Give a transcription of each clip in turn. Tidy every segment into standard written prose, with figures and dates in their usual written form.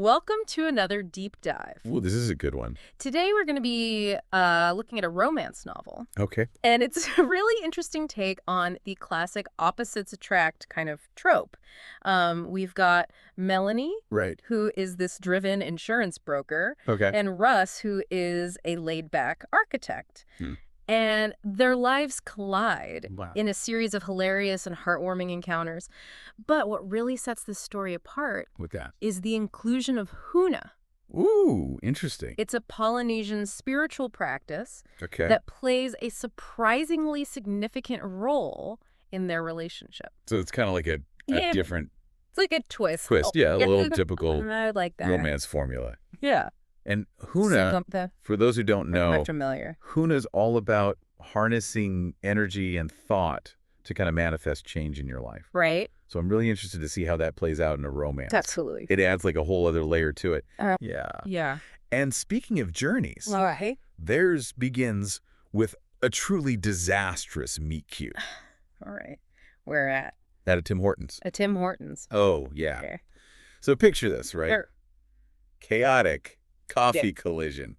Welcome to another deep dive. Ooh, this is a good one. Today we're going to be looking at a romance novel. Okay. And it's a really interesting take on the classic opposites attract kind of trope. We've got Melanie, Right. who is this driven insurance broker, Okay. and Russ, who is a laid-back architect. Hmm. And their lives collide Wow. in a series of hilarious and heartwarming encounters. But what really sets this story apart With that. is the inclusion of huna. Ooh, interesting. It's a Polynesian spiritual practice Okay. that plays a surprisingly significant role in their relationship. So it's kind of like a Yeah. different It's like a twist. twist. Yeah, a little typical I like that. romance formula. Yeah. And huna, for those who don't know, I'm familiar. huna's all about harnessing energy and thought to kind of manifest change in your life. Right? So I'm really interested to see how that plays out in a romance. Absolutely. It adds like a whole other layer to it. Yeah. Yeah. And speaking of journeys, All right. theirs begins with a truly disastrous meet cute All right. We're at a Tim Hortons. a Tim Hortons. Oh, yeah. Okay. So picture this, right? Sure. Chaotic coffee collision,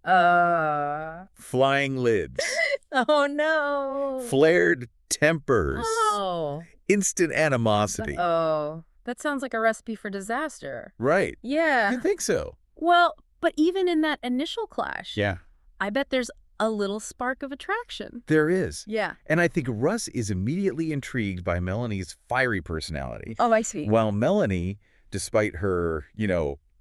flying lids, Oh, no. flared tempers, Oh. instant animosity. Oh. That sounds like a recipe for disaster. Right. Yeah. You think so? Well, but even in that initial clash, Yeah. I bet there's a little spark of attraction. There is. Yeah. And I think Russ is immediately intrigued by Melanie's fiery personality. Oh, I see. While Melanie, despite her,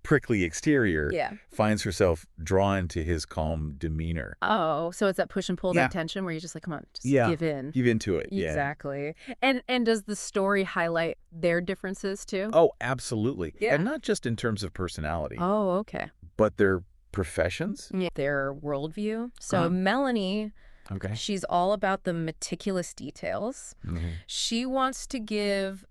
prickly exterior, Yeah. finds herself drawn to his calm demeanor. Oh, so it's that push and pull, Yeah. that tension where you're just like, come on, just Yeah. give in. Give into it. Yeah. Exactly. And does the story highlight their differences too? Oh, absolutely. Yeah. And not just in terms of personality, Oh, okay. but their professions. Yeah. Their worldview. So Uh-huh. Melanie, Okay. she's all about the meticulous details. She wants to give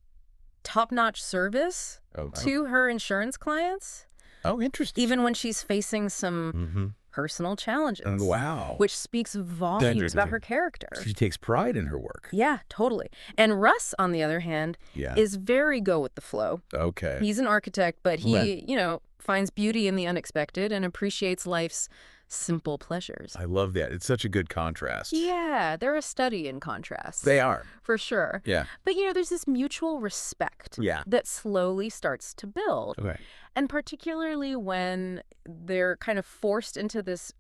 top-notch service to her insurance clients, Oh, interesting. even when she's facing some personal challenges. Wow. Which speaks volumes about her character. She takes pride in her work. Yeah, totally. And Russ, on the other hand, Yeah. is very go with the flow. Okay. He's an architect, but he, Right. finds beauty in the unexpected and appreciates life's simple pleasures. I love that. It's such a good contrast. Yeah, they're a study in contrast. They are. For sure. Yeah. But, there's this mutual respect Yeah. that slowly starts to build. Okay. And particularly when they're kind of forced into this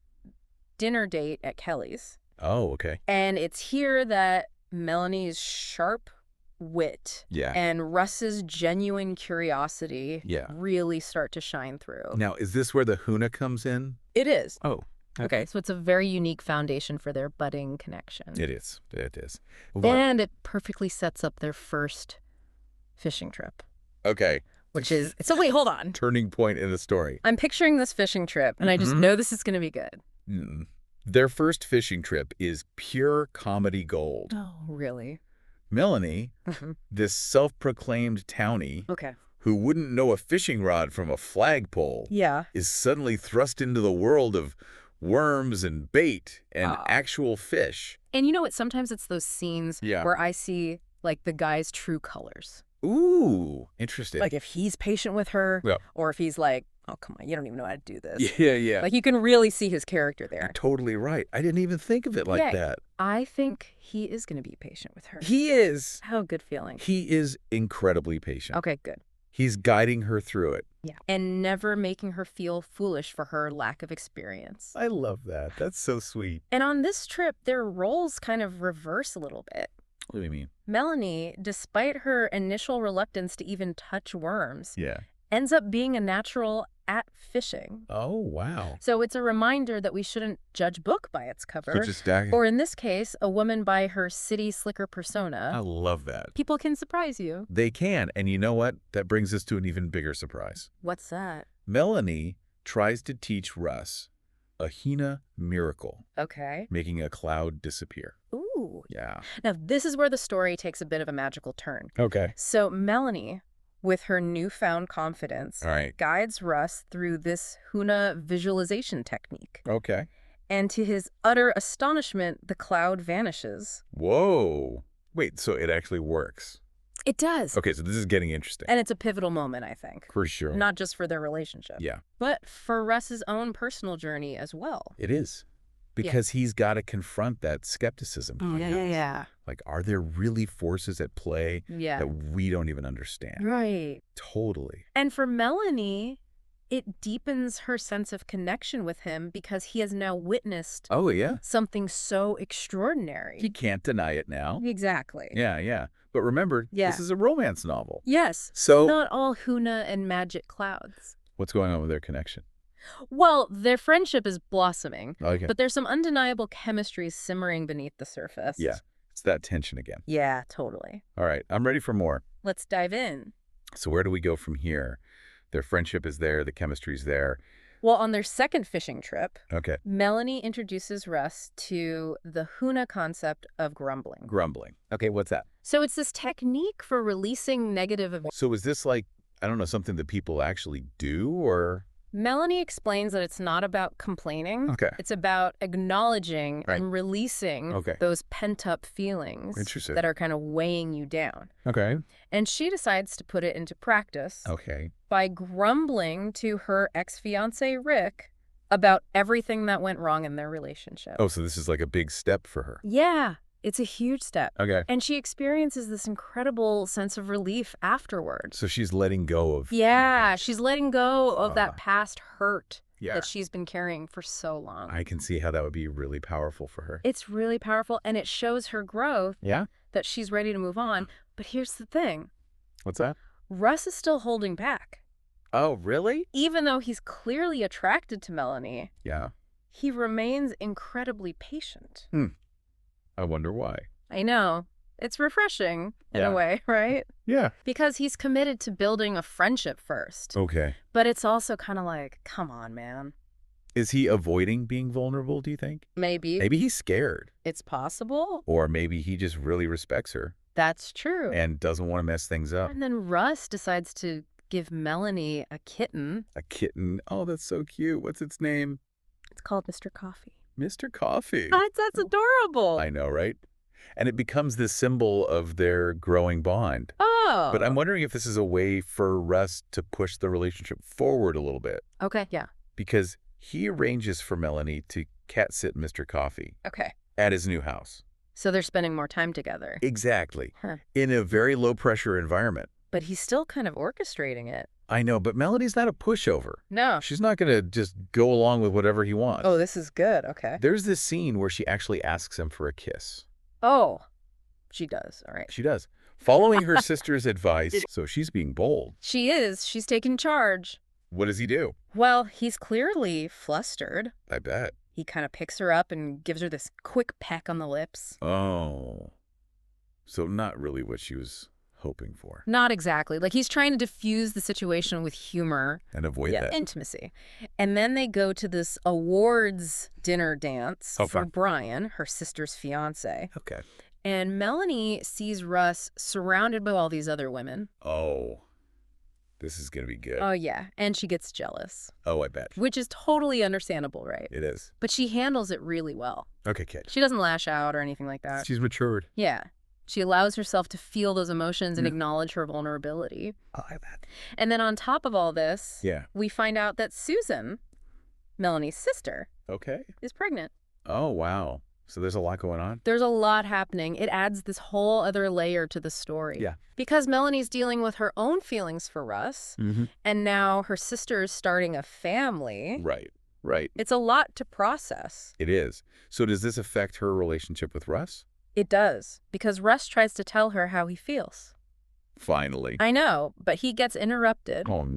dinner date at Kelly's. Oh, okay. And it's here that Melanie's sharp wit Yeah. and Russ's genuine curiosity Yeah. really start to shine through. Now, is this where the huna comes in? It is. Oh. Okay, so it's a very unique foundation for their budding connection. It is. It is. And it perfectly sets up their first fishing trip, Okay. which is... So wait, hold on. Turning point in the story. I'm picturing this fishing trip, and I just know this is going to be good. Their first fishing trip is pure comedy gold. Oh, really? Melanie, this self-proclaimed townie Okay. who wouldn't know a fishing rod from a flagpole, Yeah. is suddenly thrust into the world of worms and bait and actual fish. And you know what? Sometimes it's those scenes Yeah. where I see, like, the guy's true colors. Ooh, interesting. Like, if he's patient with her, Yeah. or if he's like, oh, come on, you don't even know how to do this. Yeah, yeah. Like, you can really see his character there. You're totally right. I didn't even think of it like Yeah. that. I think he is going to be patient with her. He is. How good feeling. He is incredibly patient. Okay, good. He's guiding her through it. Yeah. And never making her feel foolish for her lack of experience. I love that. That's so sweet. And on this trip, their roles kind of reverse a little bit. What do you mean? Melanie, despite her initial reluctance to even touch worms, Yeah. ends up being a natural at fishing. Oh, wow. So it's a reminder that we shouldn't judge book by its cover. So just stack. Or in this case, a woman by her city slicker persona. I love that. People can surprise you. They can. And you know what? That brings us to an even bigger surprise. What's that? Melanie tries to teach Russ a hina miracle, Okay. making a cloud disappear. Ooh. Yeah. Now, this is where the story takes a bit of a magical turn. Okay. So Melanie, with her newfound confidence, All right. guides Russ through this huna visualization technique. Okay. And to his utter astonishment, the cloud vanishes. Whoa. Wait, so it actually works? It does. Okay, so this is getting interesting. And it's a pivotal moment, I think. For sure. Not just for their relationship. Yeah. But for Russ's own personal journey as well. It is. Because he's got to confront that skepticism. Oh, yeah. Like, are there really forces at play that we don't even understand? Right. Totally. And for Melanie, it deepens her sense of connection with him because he has now witnessed something so extraordinary. He can't deny it now. Exactly. Yeah. But remember, this is a romance novel. Yes. So not all Huna and magic clouds. What's going on with their connection? Well, their friendship is blossoming, Okay. but there's some undeniable chemistry simmering beneath the surface. Yeah. It's that tension again. Yeah, totally. All right. I'm ready for more. Let's dive in. So where do we go from here? Their friendship is there. The chemistry's there. Well, on their second fishing trip, okay, Melanie introduces Russ to the Huna concept of grumbling. Grumbling. Okay, what's that? So it's this technique for releasing negative emotions. So is this like, I don't know, something that people actually do, or? Melanie explains that it's not about complaining. Okay. It's about acknowledging and releasing those pent-up feelings that are kind of weighing you down. Okay. And she decides to put it into practice by grumbling to her ex-fiancé, Rick, about everything that went wrong in their relationship. Oh, so this is like a big step for her. Yeah. It's a huge step. Okay. And she experiences this incredible sense of relief afterwards. So she's letting go of... Yeah, she's letting go of that past hurt that she's been carrying for so long. I can see how that would be really powerful for her. It's really powerful, and it shows her growth that she's ready to move on. But here's the thing. What's that? Russ is still holding back. Oh, really? Even though he's clearly attracted to Melanie, he remains incredibly patient. I wonder why. I know. It's refreshing in a way, right? Yeah. Because he's committed to building a friendship first. Okay. But it's also kind of like, come on, man. Is he avoiding being vulnerable, do you think? Maybe. Maybe he's scared. It's possible. Or maybe he just really respects her. That's true. And doesn't want to mess things up. And then Russ decides to give Melanie a kitten. A kitten? Oh, that's so cute. What's its name? It's called Mr. Coffee. Mr. Coffee. That's adorable. I know, right? And it becomes this symbol of their growing bond. Oh. But I'm wondering if this is a way for Russ to push the relationship forward a little bit. Okay, yeah. Because he arranges for Melanie to cat sit Mr. Coffee. Okay. At his new house. So they're spending more time together. Exactly. In a very low-pressure environment. But he's still kind of orchestrating it. I know, but Melanie's not a pushover. No. She's not going to just go along with whatever he wants. Oh, this is good. Okay. There's this scene where she actually asks him for a kiss. Oh, she does. All right. She does. Following her sister's advice, so she's being bold. She is. She's taking charge. What does he do? Well, he's clearly flustered. I bet. He kind of picks her up and gives her this quick peck on the lips. Oh. So not really what she was hoping for. Not exactly. Like, he's trying to diffuse the situation with humor. And avoid that. Intimacy. And then they go to this awards dinner dance for Brian, her sister's fiance. Okay. And Melanie sees Russ surrounded by all these other women. Oh. This is going to be good. Oh, yeah. And she gets jealous. Oh, I bet. Which is totally understandable, right? It is. But she handles it really well. Okay, kid. She doesn't lash out or anything like that. She's matured. Yeah. She allows herself to feel those emotions and acknowledge her vulnerability. Oh, I bet. And then on top of all this, we find out that Susan, Melanie's sister, is pregnant. Oh, wow. So there's a lot going on? There's a lot happening. It adds this whole other layer to the story. Yeah. Because Melanie's dealing with her own feelings for Russ, and now her sister is starting a family. Right, right. It's a lot to process. It is. So does this affect her relationship with Russ? It does, because Russ tries to tell her how he feels. Finally. I know, but he gets interrupted. Oh,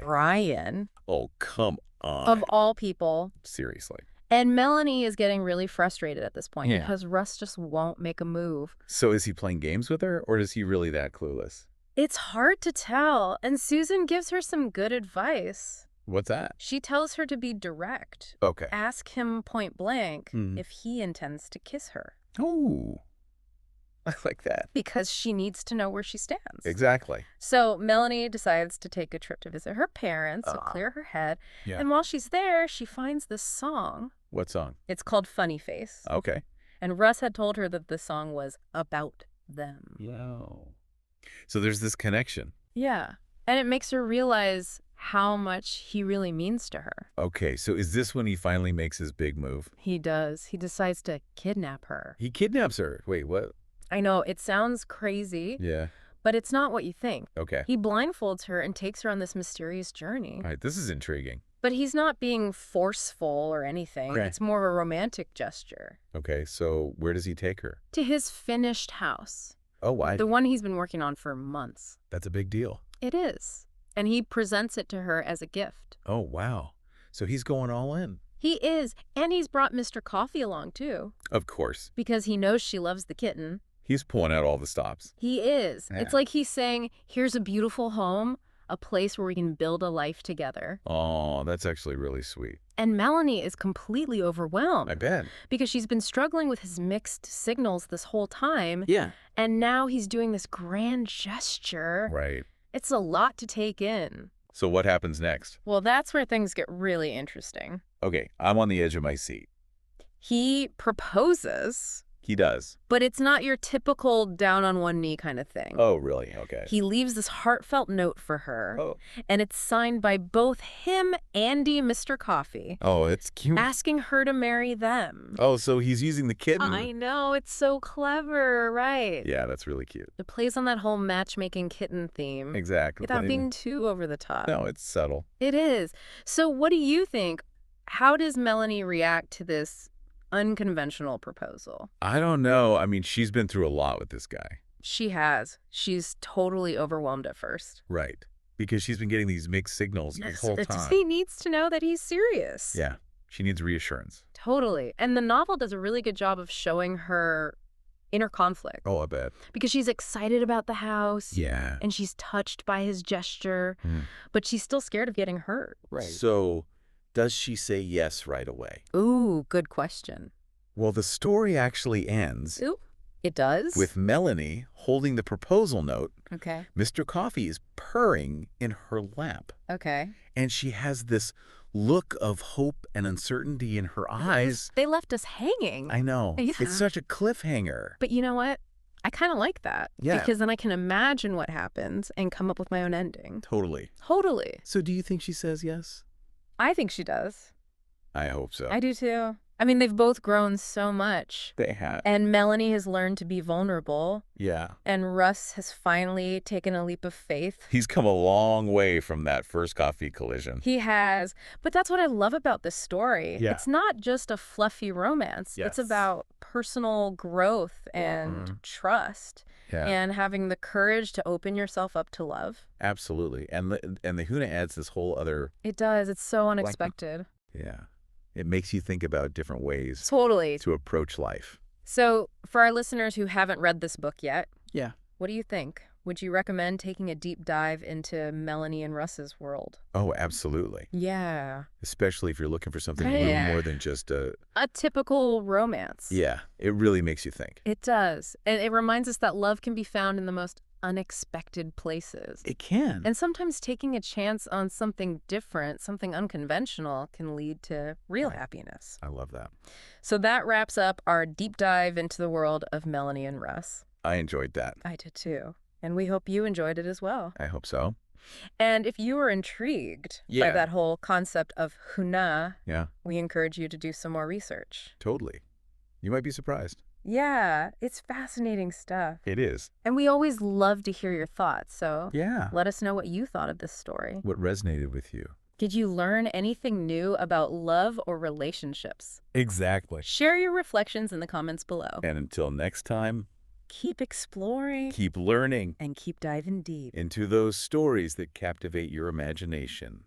Brian. Oh, come on. Of all people. Seriously. And Melanie is getting really frustrated at this point because Russ just won't make a move. So is he playing games with her, or is he really that clueless? It's hard to tell, and Susan gives her some good advice. What's that? She tells her to be direct. Okay. Ask him point blank if he intends to kiss her. Oh, I like that. Because she needs to know where she stands. Exactly. So Melanie decides to take a trip to visit her parents, to clear her head. Yeah. And while she's there, she finds this song. What song? It's called Funny Face. Okay. And Russ had told her that the song was about them. Yo. So there's this connection. Yeah. And it makes her realize how much he really means to her. Okay, so is this when he finally makes his big move? He does. He decides to kidnap her. He kidnaps her. Wait, what? I know, it sounds crazy. Yeah. But it's not what you think. Okay. He blindfolds her and takes her on this mysterious journey. All right, this is intriguing. But he's not being forceful or anything. Okay. It's more of a romantic gesture. Okay, so where does he take her? To his finished house. Oh, why? The one he's been working on for months. That's a big deal. It is. And he presents it to her as a gift. Oh, wow. So he's going all in. He is. And he's brought Mr. Coffee along, too. Of course. Because he knows she loves the kitten. He's pulling out all the stops. He is. Yeah. It's like he's saying, here's a beautiful home, a place where we can build a life together. Oh, that's actually really sweet. And Melanie is completely overwhelmed. I bet. Because she's been struggling with his mixed signals this whole time. Yeah. And now he's doing this grand gesture. Right. It's a lot to take in. So what happens next? Well, that's where things get really interesting. Okay, I'm on the edge of my seat. He proposes. He does. But it's not your typical down on one knee kind of thing. Oh, really? Okay. He leaves this heartfelt note for her. Oh. And it's signed by both him and Mr. Coffee. Oh, it's cute. Asking her to marry them. Oh, so he's using the kitten. I know, it's so clever, right? Yeah, that's really cute. It plays on that whole matchmaking kitten theme. Exactly. Without being too over the top. No, it's subtle. It is. So what do you think? How does Melanie react to this unconventional proposal? I don't know. I mean, she's been through a lot with this guy. She has. She's totally overwhelmed at first. Right. Because she's been getting these mixed signals this whole time. He needs to know that he's serious. Yeah. She needs reassurance. Totally. And the novel does a really good job of showing her inner conflict. Oh, I bet. Because she's excited about the house. Yeah. And she's touched by his gesture. But she's still scared of getting hurt. Right. So does she say yes right away? Ooh, good question. Well, the story actually ends. Ooh, it does? With Melanie holding the proposal note. Okay. Mr. Coffee is purring in her lap. Okay. And she has this look of hope and uncertainty in her eyes. They left us hanging. I know. Yeah. It's such a cliffhanger. But you know what? I kind of like that. Yeah. Because then I can imagine what happens and come up with my own ending. Totally. Totally. So do you think she says yes? I think she does. I hope so. I do too. I mean, they've both grown so much. They have. And Melanie has learned to be vulnerable. Yeah. And Russ has finally taken a leap of faith. He's come a long way from that first coffee collision. He has. But that's what I love about this story. Yeah. It's not just a fluffy romance. Yes. It's about personal growth and trust. Yeah. And having the courage to open yourself up to love. Absolutely. And the Huna adds this whole other... It does. It's so unexpected. Yeah. It makes you think about different ways Totally. to approach life. So for our listeners who haven't read this book yet, Yeah. what do you think? Would you recommend taking a deep dive into Melanie and Russ's world? Oh, absolutely. Yeah. Especially if you're looking for something a little more than just a... A typical romance. Yeah. It really makes you think. It does. And it reminds us that love can be found in the most unexpected places. It can. And sometimes taking a chance on something different, something unconventional, can lead to real happiness. I love that. So that wraps up our deep dive into the world of Melanie and Russ. I enjoyed that. I did too. And we hope you enjoyed it as well. I hope so. And if you were intrigued by that whole concept of huna, we encourage you to do some more research. Totally. You might be surprised. Yeah, it's fascinating stuff. It is. And we always love to hear your thoughts, so Yeah. let us know what you thought of this story. What resonated with you? Did you learn anything new about love or relationships? Exactly. Share your reflections in the comments below. And until next time, Keep exploring. keep learning And keep diving deep. into those stories that captivate your imagination.